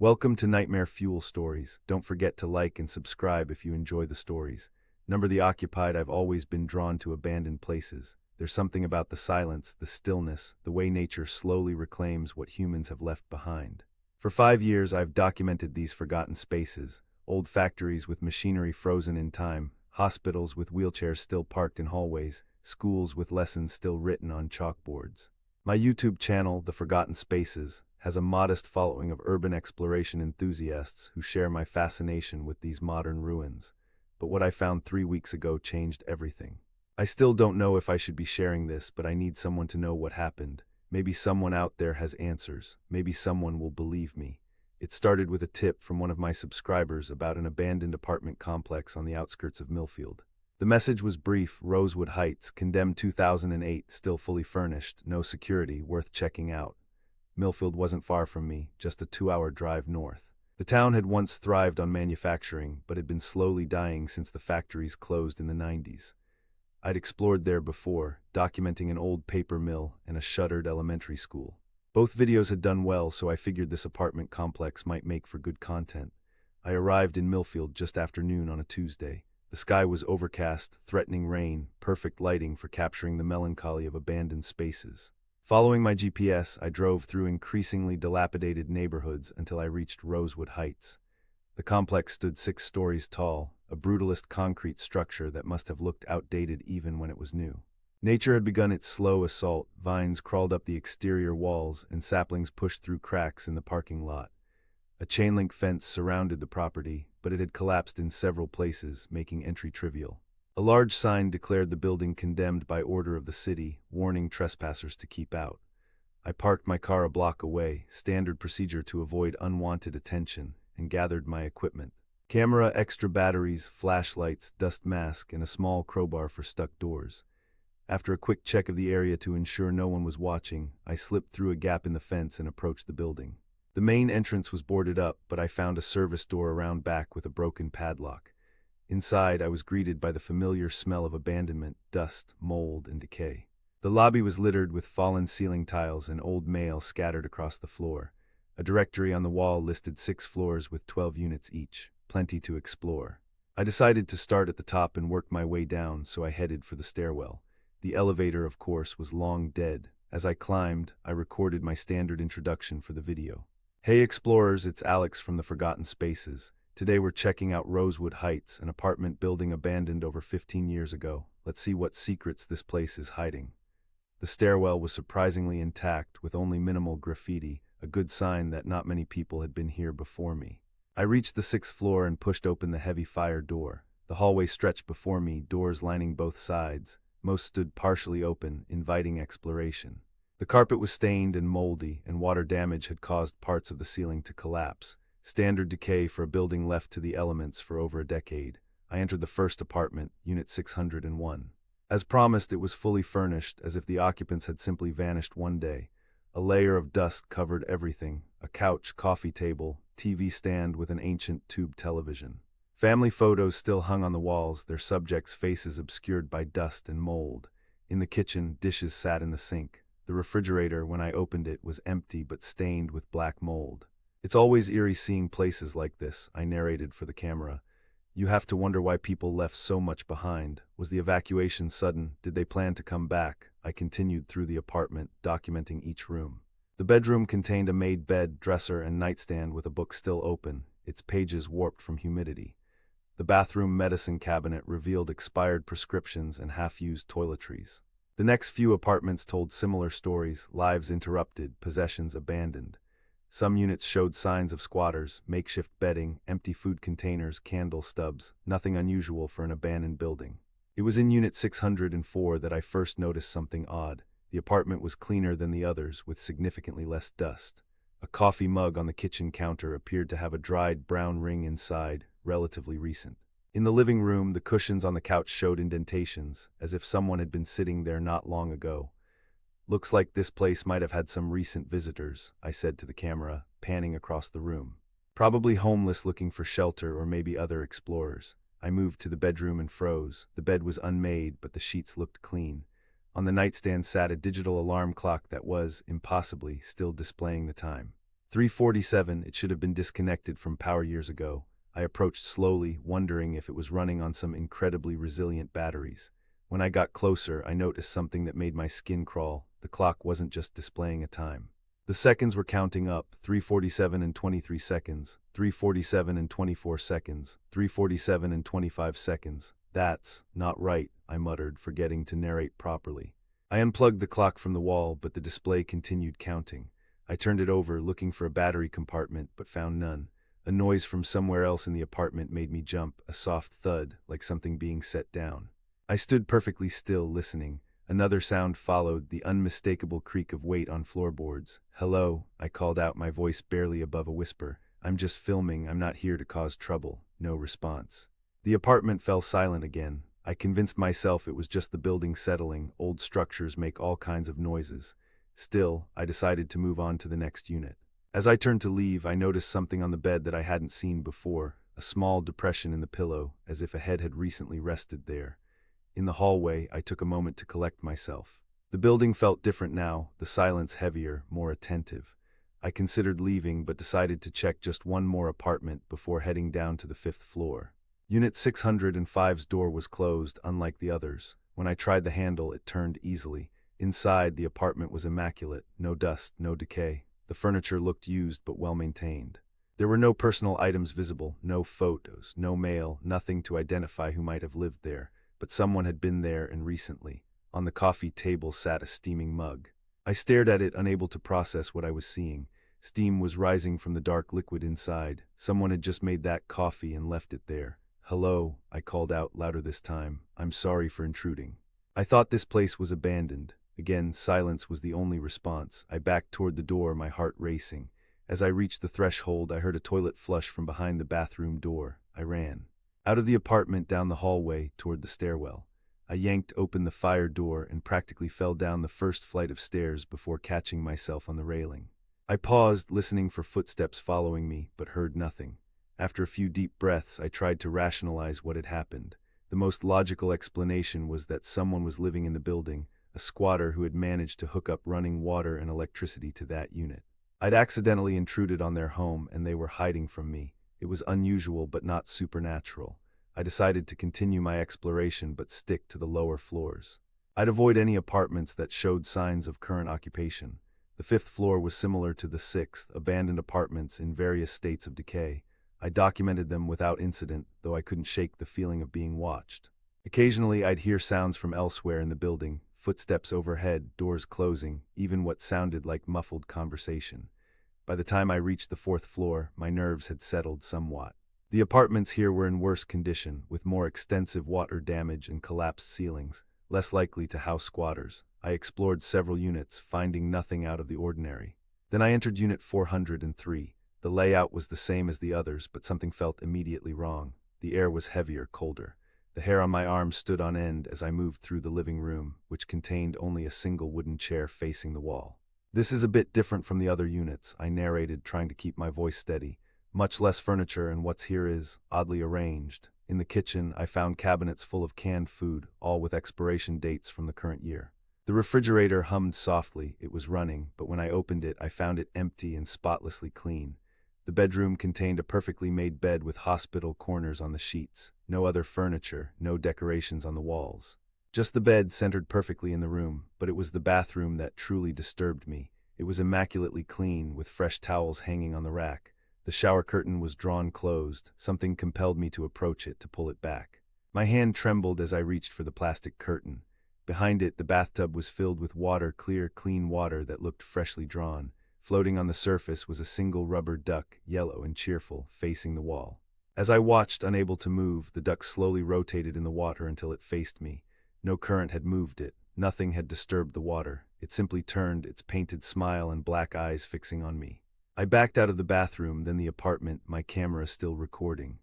Welcome to Nightmare Fuel Stories. Don't forget to like and subscribe if you enjoy the stories. Number the occupied, I've always been drawn to abandoned places. There's something about the silence, the stillness, the way nature slowly reclaims what humans have left behind. For 5 years, I've documented these forgotten spaces, old factories with machinery frozen in time, hospitals with wheelchairs still parked in hallways, schools with lessons still written on chalkboards. My YouTube channel, The Forgotten Spaces, has a modest following of urban exploration enthusiasts who share my fascination with these modern ruins. But what I found 3 weeks ago changed everything. I still don't know if I should be sharing this, but I need someone to know what happened. Maybe someone out there has answers. Maybe someone will believe me. It started with a tip from one of my subscribers about an abandoned apartment complex on the outskirts of Millfield. The message was brief: Rosewood Heights, condemned 2008, still fully furnished, no security, worth checking out. Millfield wasn't far from me, just a 2-hour drive north. The town had once thrived on manufacturing, but had been slowly dying since the factories closed in the 90s. I'd explored there before, documenting an old paper mill and a shuttered elementary school. Both videos had done well, so I figured this apartment complex might make for good content. I arrived in Millfield just after noon on a Tuesday. The sky was overcast, threatening rain, perfect lighting for capturing the melancholy of abandoned spaces. Following my GPS, I drove through increasingly dilapidated neighborhoods until I reached Rosewood Heights. The complex stood 6 stories tall, a brutalist concrete structure that must have looked outdated even when it was new. Nature had begun its slow assault. Vines crawled up the exterior walls and saplings pushed through cracks in the parking lot. A chain-link fence surrounded the property, but it had collapsed in several places, making entry trivial. A large sign declared the building condemned by order of the city, warning trespassers to keep out. I parked my car a block away, standard procedure to avoid unwanted attention, and gathered my equipment. Camera, extra batteries, flashlights, dust mask, and a small crowbar for stuck doors. After a quick check of the area to ensure no one was watching, I slipped through a gap in the fence and approached the building. The main entrance was boarded up, but I found a service door around back with a broken padlock. Inside, I was greeted by the familiar smell of abandonment, dust, mold, and decay. The lobby was littered with fallen ceiling tiles and old mail scattered across the floor. A directory on the wall listed 6 floors with 12 units each, plenty to explore. I decided to start at the top and work my way down, so I headed for the stairwell. The elevator, of course, was long dead. As I climbed, I recorded my standard introduction for the video. Hey explorers, it's Alex from The Forgotten Spaces. Today we're checking out Rosewood Heights, an apartment building abandoned over 15 years ago. Let's see what secrets this place is hiding. The stairwell was surprisingly intact, with only minimal graffiti, a good sign that not many people had been here before me. I reached the 6th floor and pushed open the heavy fire door. The hallway stretched before me, doors lining both sides. Most stood partially open, inviting exploration. The carpet was stained and moldy, and water damage had caused parts of the ceiling to collapse. Standard decay for a building left to the elements for over a decade. I entered the first apartment, Unit 601. As promised, it was fully furnished, as if the occupants had simply vanished one day. A layer of dust covered everything: a couch, coffee table, TV stand with an ancient tube television. Family photos still hung on the walls, their subjects' faces obscured by dust and mold. In the kitchen, dishes sat in the sink. The refrigerator, when I opened it, was empty but stained with black mold. It's always eerie seeing places like this, I narrated for the camera. You have to wonder why people left so much behind. Was the evacuation sudden? Did they plan to come back? I continued through the apartment, documenting each room. The bedroom contained a made bed, dresser, and nightstand with a book still open, its pages warped from humidity. The bathroom medicine cabinet revealed expired prescriptions and half-used toiletries. The next few apartments told similar stories: lives interrupted, possessions abandoned. Some units showed signs of squatters, makeshift bedding, empty food containers, candle stubs, nothing unusual for an abandoned building. It was in Unit 604 that I first noticed something odd. The apartment was cleaner than the others, with significantly less dust. A coffee mug on the kitchen counter appeared to have a dried brown ring inside, relatively recent. In the living room, the cushions on the couch showed indentations, as if someone had been sitting there not long ago. Looks like this place might have had some recent visitors, I said to the camera, panning across the room. Probably homeless looking for shelter, or maybe other explorers. I moved to the bedroom and froze. The bed was unmade, but the sheets looked clean. On the nightstand sat a digital alarm clock that was, impossibly, still displaying the time. 347, it should have been disconnected from power years ago. I approached slowly, wondering if it was running on some incredibly resilient batteries. When I got closer, I noticed something that made my skin crawl. The clock wasn't just displaying a time. The seconds were counting up: 347 and 23 seconds, 347 and 24 seconds, 347 and 25 seconds. That's not right, I muttered, forgetting to narrate properly. I unplugged the clock from the wall, but the display continued counting. I turned it over, looking for a battery compartment, but found none. A noise from somewhere else in the apartment made me jump, a soft thud, like something being set down. I stood perfectly still, listening. Another sound followed, the unmistakable creak of weight on floorboards. "Hello," I called out, my voice barely above a whisper. "I'm just filming, I'm not here to cause trouble." No response. The apartment fell silent again. I convinced myself it was just the building settling. Old structures make all kinds of noises. Still, I decided to move on to the next unit. As I turned to leave, I noticed something on the bed that I hadn't seen before, a small depression in the pillow, as if a head had recently rested there. In the hallway, I took a moment to collect myself. The building felt different now, the silence heavier, more attentive. I considered leaving, but decided to check just one more apartment before heading down to the 5th floor. Unit 605's door was closed, unlike the others. When I tried the handle, it turned easily. Inside, the apartment was immaculate, no dust, no decay. The furniture looked used but well maintained. There were no personal items visible, no photos, no mail, nothing to identify who might have lived there. But someone had been there, and recently. On the coffee table sat a steaming mug. I stared at it, unable to process what I was seeing. Steam was rising from the dark liquid inside. Someone had just made that coffee and left it there. "Hello," I called out, louder this time. "I'm sorry for intruding." I thought this place was abandoned. Again, silence was the only response. I backed toward the door, my heart racing. As I reached the threshold, I heard a toilet flush from behind the bathroom door. I ran out of the apartment, down the hallway, toward the stairwell. I yanked open the fire door and practically fell down the first flight of stairs before catching myself on the railing. I paused, listening for footsteps following me, but heard nothing. After a few deep breaths, I tried to rationalize what had happened. The most logical explanation was that someone was living in the building, a squatter who had managed to hook up running water and electricity to that unit. I'd accidentally intruded on their home, and they were hiding from me. It was unusual but not supernatural. I decided to continue my exploration but stick to the lower floors. I'd avoid any apartments that showed signs of current occupation. The 5th floor was similar to the 6th, abandoned apartments in various states of decay. I documented them without incident, though I couldn't shake the feeling of being watched. Occasionally, I'd hear sounds from elsewhere in the building, footsteps overhead, doors closing, even what sounded like muffled conversation. By the time I reached the 4th floor, my nerves had settled somewhat. The apartments here were in worse condition, with more extensive water damage and collapsed ceilings, less likely to house squatters. I explored several units, finding nothing out of the ordinary. Then I entered Unit 403. The layout was the same as the others, but something felt immediately wrong. The air was heavier, colder. The hair on my arm stood on end as I moved through the living room, which contained only a single wooden chair facing the wall. "This is a bit different from the other units," I narrated, trying to keep my voice steady. "Much less furniture, and what's here is oddly arranged." In the kitchen, I found cabinets full of canned food, all with expiration dates from the current year. The refrigerator hummed softly. It was running, but when I opened it, I found it empty and spotlessly clean. The bedroom contained a perfectly made bed with hospital corners on the sheets. No other furniture, no decorations on the walls. Just the bed centered perfectly in the room, but it was the bathroom that truly disturbed me. It was immaculately clean, with fresh towels hanging on the rack. The shower curtain was drawn closed. Something compelled me to approach it, to pull it back. My hand trembled as I reached for the plastic curtain. Behind it, the bathtub was filled with water, clear, clean water that looked freshly drawn. Floating on the surface was a single rubber duck, yellow and cheerful, facing the wall. As I watched, unable to move, the duck slowly rotated in the water until it faced me. No current had moved it. Nothing had disturbed the water. It simply turned, its painted smile and black eyes fixing on me. I backed out of the bathroom, then the apartment, my camera still recording.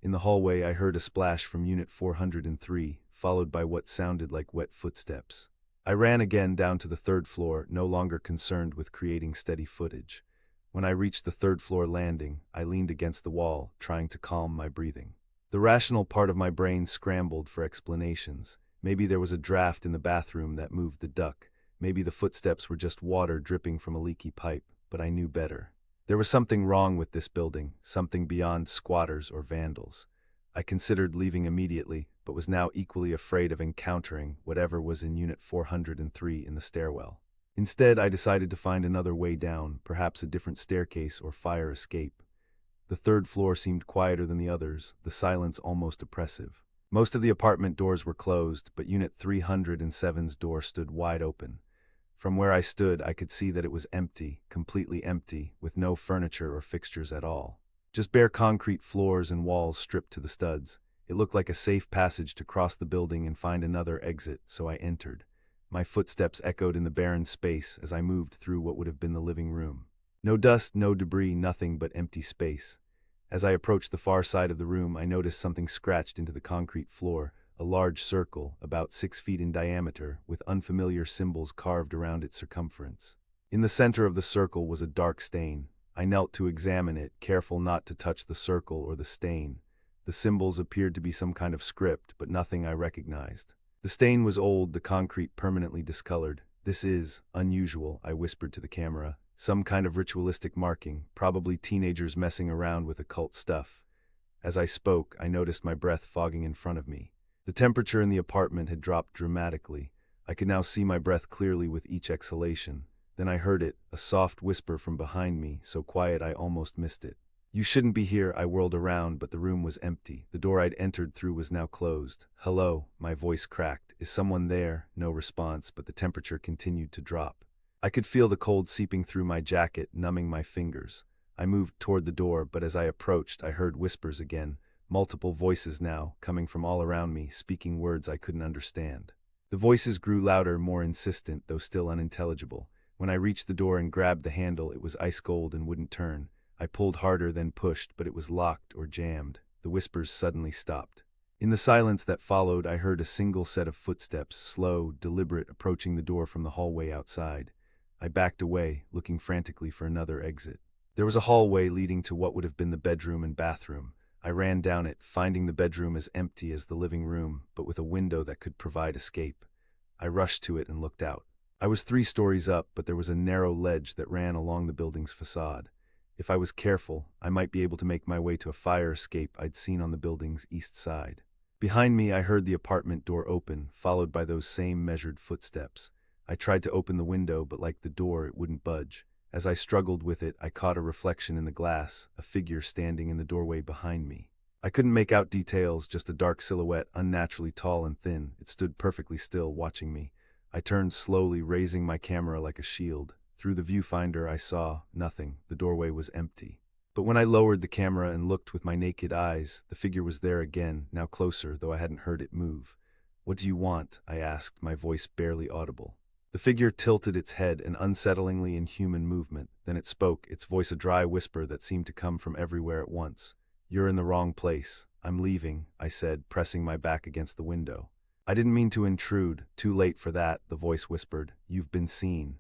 In the hallway, I heard a splash from Unit 403, followed by what sounded like wet footsteps. I ran again down to the 3rd floor, no longer concerned with creating steady footage. When I reached the 3rd floor landing, I leaned against the wall, trying to calm my breathing. The rational part of my brain scrambled for explanations. Maybe there was a draft in the bathroom that moved the duck. Maybe the footsteps were just water dripping from a leaky pipe, but I knew better. There was something wrong with this building, something beyond squatters or vandals. I considered leaving immediately, but was now equally afraid of encountering whatever was in Unit 403 in the stairwell. Instead, I decided to find another way down, perhaps a different staircase or fire escape. The third floor seemed quieter than the others, the silence almost oppressive. Most of the apartment doors were closed, but Unit 307's door stood wide open. From where I stood, I could see that it was empty, completely empty, with no furniture or fixtures at all. Just bare concrete floors and walls stripped to the studs. It looked like a safe passage to cross the building and find another exit, so I entered. My footsteps echoed in the barren space as I moved through what would have been the living room. No dust, no debris, nothing but empty space. As I approached the far side of the room, I noticed something scratched into the concrete floor, a large circle, about 6 feet in diameter, with unfamiliar symbols carved around its circumference. In the center of the circle was a dark stain. I knelt to examine it, careful not to touch the circle or the stain. The symbols appeared to be some kind of script, but nothing I recognized. The stain was old, the concrete permanently discolored. "This is unusual," I whispered to the camera. "Some kind of ritualistic marking, probably teenagers messing around with occult stuff." As I spoke, I noticed my breath fogging in front of me. The temperature in the apartment had dropped dramatically. I could now see my breath clearly with each exhalation. Then I heard it, a soft whisper from behind me, so quiet I almost missed it. "You shouldn't be here." I whirled around, but the room was empty. The door I'd entered through was now closed. "Hello," my voice cracked. "Is someone there?" No response, but the temperature continued to drop. I could feel the cold seeping through my jacket, numbing my fingers. I moved toward the door, but as I approached, I heard whispers again, multiple voices now, coming from all around me, speaking words I couldn't understand. The voices grew louder, more insistent, though still unintelligible. When I reached the door and grabbed the handle, it was ice cold and wouldn't turn. I pulled harder, then pushed, but it was locked or jammed. The whispers suddenly stopped. In the silence that followed, I heard a single set of footsteps, slow, deliberate, approaching the door from the hallway outside. I backed away, looking frantically for another exit. There was a hallway leading to what would have been the bedroom and bathroom. I ran down it, finding the bedroom as empty as the living room, but with a window that could provide escape. I rushed to it and looked out. I was 3 stories up, but there was a narrow ledge that ran along the building's facade. If I was careful, I might be able to make my way to a fire escape I'd seen on the building's east side. Behind me, I heard the apartment door open, followed by those same measured footsteps. I tried to open the window, but like the door, it wouldn't budge. As I struggled with it, I caught a reflection in the glass, a figure standing in the doorway behind me. I couldn't make out details, just a dark silhouette, unnaturally tall and thin. It stood perfectly still, watching me. I turned slowly, raising my camera like a shield. Through the viewfinder, I saw nothing. The doorway was empty. But when I lowered the camera and looked with my naked eyes, the figure was there again, now closer, though I hadn't heard it move. "What do you want?" I asked, my voice barely audible. The figure tilted its head, an unsettlingly inhuman movement. Then it spoke, its voice a dry whisper that seemed to come from everywhere at once. "You're in the wrong place. I'm leaving," I said, pressing my back against the window. "I didn't mean to intrude. Too late for that," the voice whispered. "You've been seen."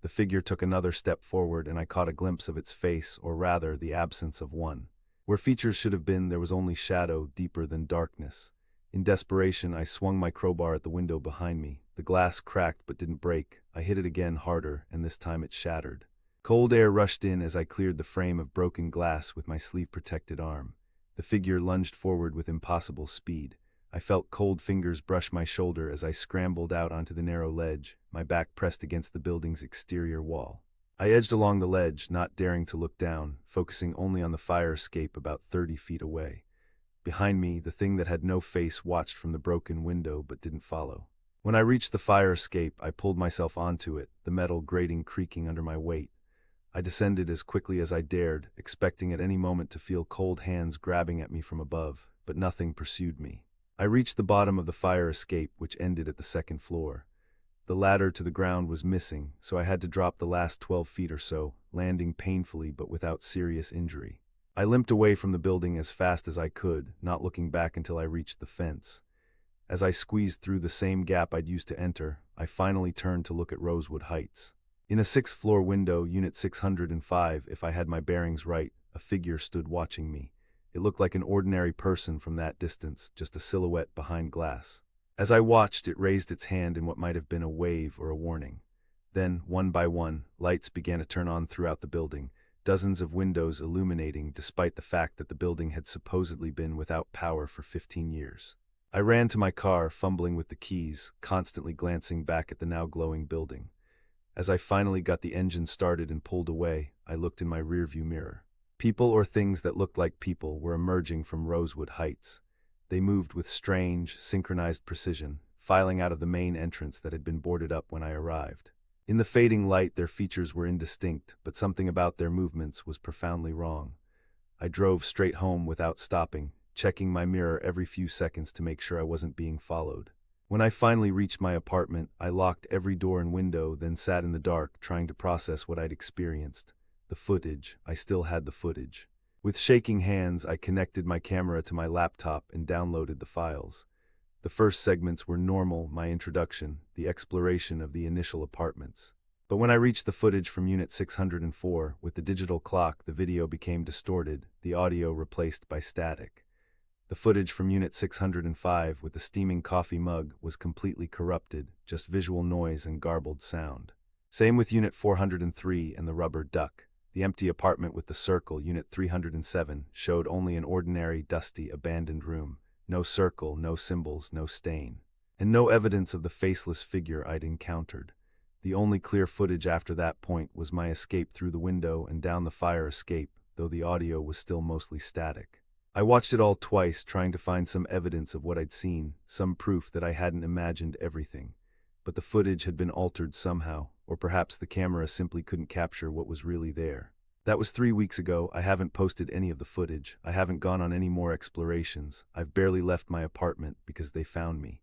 The figure took another step forward, and I caught a glimpse of its face, or rather, the absence of one. Where features should have been, there was only shadow, deeper than darkness. In desperation, I swung my crowbar at the window behind me. The glass cracked but didn't break. I hit it again, harder, and this time it shattered. Cold air rushed in as I cleared the frame of broken glass with my sleeve-protected arm. The figure lunged forward with impossible speed. I felt cold fingers brush my shoulder as I scrambled out onto the narrow ledge, my back pressed against the building's exterior wall. I edged along the ledge, not daring to look down, focusing only on the fire escape about 30 feet away. Behind me, the thing that had no face watched from the broken window but didn't follow. When I reached the fire escape, I pulled myself onto it, the metal grating creaking under my weight. I descended as quickly as I dared, expecting at any moment to feel cold hands grabbing at me from above, but nothing pursued me. I reached the bottom of the fire escape, which ended at the 2nd floor. The ladder to the ground was missing, so I had to drop the last 12 feet or so, landing painfully but without serious injury. I limped away from the building as fast as I could, not looking back until I reached the fence. As I squeezed through the same gap I'd used to enter, I finally turned to look at Rosewood Heights. In a 6th-floor window, Unit 605, if I had my bearings right, a figure stood watching me. It looked like an ordinary person from that distance, just a silhouette behind glass. As I watched, it raised its hand in what might have been a wave or a warning. Then, one by one, lights began to turn on throughout the building. dozens of windows illuminating despite the fact that the building had supposedly been without power for 15 years. I ran to my car, fumbling with the keys, constantly glancing back at the now glowing building. As I finally got the engine started and pulled away, I looked in my rearview mirror. People or things that looked like people were emerging from Rosewood Heights. They moved with strange, synchronized precision, filing out of the main entrance that had been boarded up when I arrived. In the fading light, their features were indistinct, but something about their movements was profoundly wrong. I drove straight home without stopping, checking my mirror every few seconds to make sure I wasn't being followed. When I finally reached my apartment, I locked every door and window, then sat in the dark, trying to process what I'd experienced. The footage. I still had the footage. With shaking hands, I connected my camera to my laptop and downloaded the files. The first segments were normal, my introduction, the exploration of the initial apartments. But when I reached the footage from Unit 604, with the digital clock, the video became distorted, the audio replaced by static. The footage from Unit 605, with the steaming coffee mug, was completely corrupted, just visual noise and garbled sound. Same with Unit 403 and the rubber duck. The empty apartment with the circle, Unit 307, showed only an ordinary, dusty, abandoned room. No circle, no symbols, no stain. And no evidence of the faceless figure I'd encountered. The only clear footage after that point was my escape through the window and down the fire escape, though the audio was still mostly static. I watched it all twice, trying to find some evidence of what I'd seen, some proof that I hadn't imagined everything. But the footage had been altered somehow, or perhaps the camera simply couldn't capture what was really there. That was 3 weeks ago. I haven't posted any of the footage. I haven't gone on any more explorations. I've barely left my apartment because they found me.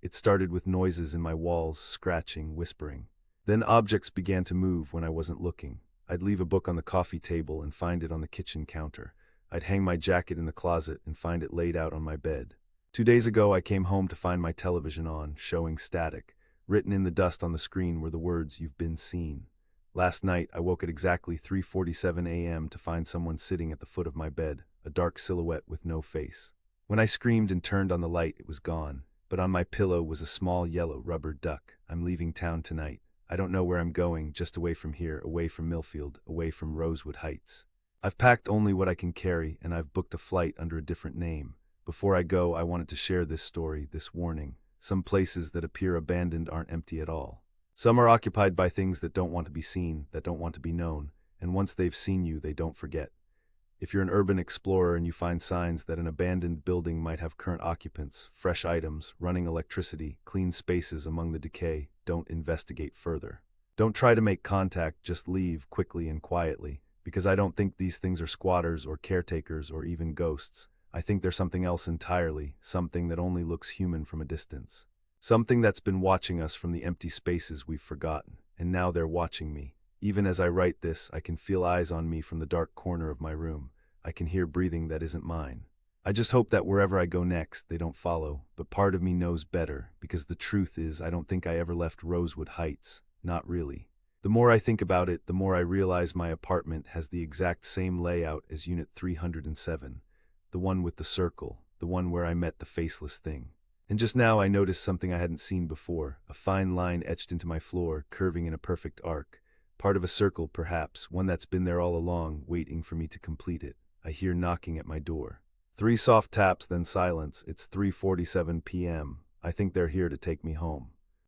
It started with noises in my walls, scratching, whispering. Then objects began to move when I wasn't looking. I'd leave a book on the coffee table and find it on the kitchen counter. I'd hang my jacket in the closet and find it laid out on my bed. 2 days ago, I came home to find my television on, showing static. Written in the dust on the screen were the words, "You've been seen." Last night, I woke at exactly 3:47 a.m. to find someone sitting at the foot of my bed, a dark silhouette with no face. When I screamed and turned on the light, it was gone. But on my pillow was a small yellow rubber duck. I'm leaving town tonight. I don't know where I'm going, just away from here, away from Millfield, away from Rosewood Heights. I've packed only what I can carry, and I've booked a flight under a different name. Before I go, I wanted to share this story, this warning. Some places that appear abandoned aren't empty at all. Some are occupied by things that don't want to be seen, that don't want to be known, and once they've seen you, they don't forget. If you're an urban explorer and you find signs that an abandoned building might have current occupants, fresh items, running electricity, clean spaces among the decay, don't investigate further. Don't try to make contact, just leave quickly and quietly. Because I don't think these things are squatters or caretakers or even ghosts. I think they're something else entirely, something that only looks human from a distance. Something that's been watching us from the empty spaces we've forgotten, and now they're watching me. Even as I write this, I can feel eyes on me from the dark corner of my room. I can hear breathing that isn't mine. I just hope that wherever I go next, they don't follow, but part of me knows better, because the truth is I don't think I ever left Rosewood Heights, not really. The more I think about it, the more I realize my apartment has the exact same layout as Unit 307, the one with the circle, the one where I met the faceless thing. And just now I noticed something I hadn't seen before, a fine line etched into my floor, curving in a perfect arc. Part of a circle, perhaps, one that's been there all along, waiting for me to complete it. I hear knocking at my door. 3 soft taps, then silence. It's 3:47 p.m. I think they're here to take me home.